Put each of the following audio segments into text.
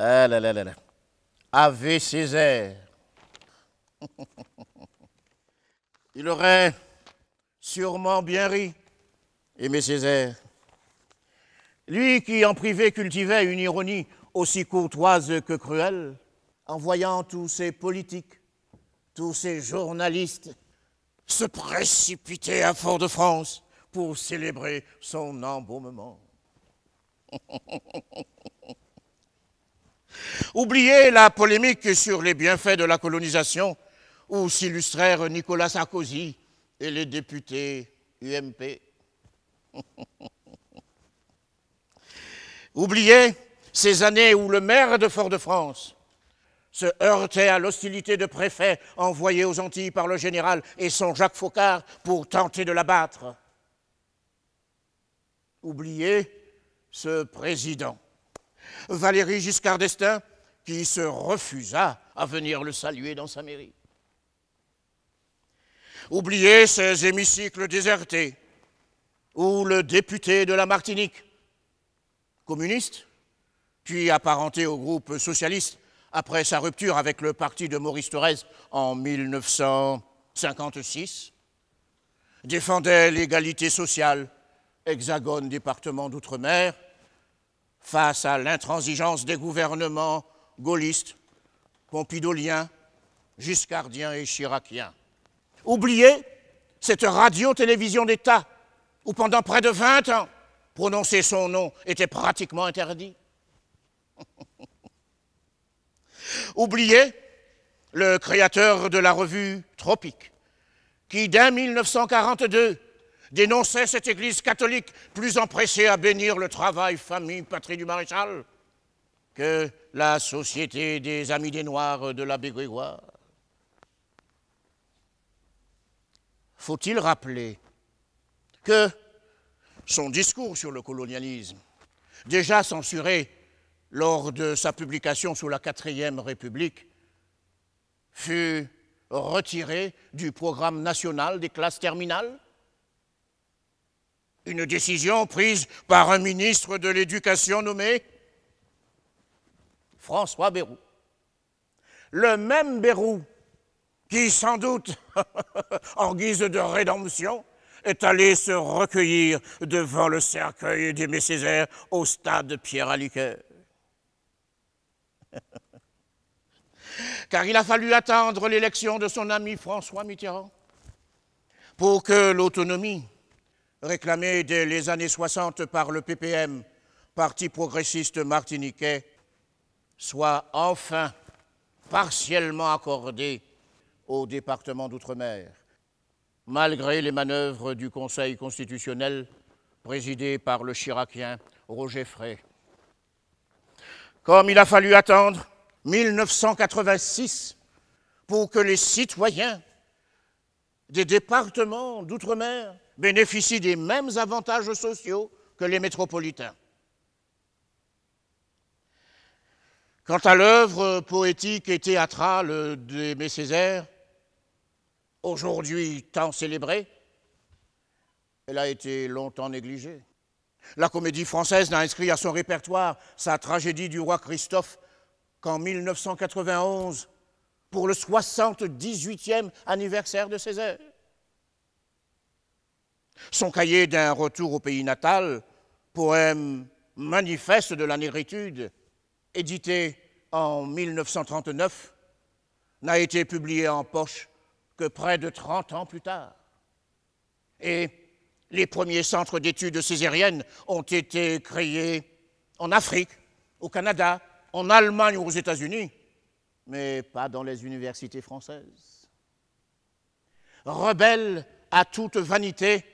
Ah là là là là. Ave Césaire. Il aurait sûrement bien ri, Aimé Césaire. Lui qui, en privé, cultivait une ironie aussi courtoise que cruelle, en voyant tous ces politiques, tous ces journalistes se précipiter à Fort-de-France pour célébrer son embaumement. Oubliez la polémique sur les bienfaits de la colonisation où s'illustrèrent Nicolas Sarkozy et les députés UMP. Oubliez ces années où le maire de Fort-de-France se heurtait à l'hostilité de préfets envoyés aux Antilles par le général et son Jacques Faucard pour tenter de l'abattre. Oubliez ce président, Valéry Giscard d'Estaing, qui se refusa à venir le saluer dans sa mairie. Oubliez ces hémicycles désertés où le député de la Martinique, communiste, puis apparenté au groupe socialiste après sa rupture avec le parti de Maurice Thorez en 1956, défendait l'égalité sociale, Hexagone, département d'outre-mer, face à l'intransigeance des gouvernements gaullistes, pompidoliens, giscardiens et chiraciens. Oubliez cette radio-télévision d'État où pendant près de 20 ans, prononcer son nom était pratiquement interdit. Oubliez le créateur de la revue Tropique, qui dès 1942 dénonçait cette Église catholique plus empressée à bénir le travail, famille, patrie du maréchal que la Société des Amis des Noirs de l'abbé Grégoire. Faut-il rappeler que son discours sur le colonialisme, déjà censuré lors de sa publication sous la 4e République, fut retiré du programme national des classes terminales? Une décision prise par un ministre de l'Éducation nommé François Bayrou. Le même Bayrou qui, sans doute, en guise de rédemption, est allé se recueillir devant le cercueil d'Aimé Césaire au stade Pierre-Aliquer. Car il a fallu attendre l'élection de son ami François Mitterrand pour que l'autonomie, réclamée dès les années 60 par le PPM, Parti progressiste martiniquais, soit enfin partiellement accordée au département d'outre-mer, malgré les manœuvres du Conseil constitutionnel présidé par le chiracien Roger Frey. Comme il a fallu attendre 1986 pour que les citoyens des départements d'outre-mer bénéficient des mêmes avantages sociaux que les métropolitains. Quant à l'œuvre poétique et théâtrale d'Aimé Césaire, aujourd'hui tant célébrée, elle a été longtemps négligée. La Comédie Française n'a inscrit à son répertoire sa tragédie du roi Christophe qu'en 1991, pour le 78e anniversaire de Césaire. Son cahier d'un retour au pays natal, poème manifeste de la négritude, édité en 1939, n'a été publié en poche que près de 30 ans plus tard. Et les premiers centres d'études césariennes ont été créés en Afrique, au Canada, en Allemagne ou aux États-Unis, mais pas dans les universités françaises. Rebelle à toute vanité,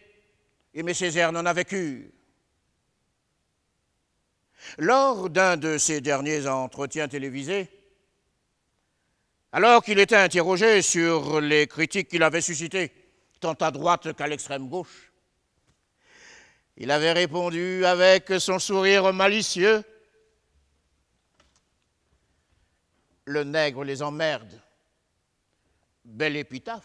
Aimé Césaire n'en avait cure. Lors d'un de ses derniers entretiens télévisés, alors qu'il était interrogé sur les critiques qu'il avait suscitées, tant à droite qu'à l'extrême gauche, il avait répondu avec son sourire malicieux: « Le nègre les emmerde. Belle épitaphe. »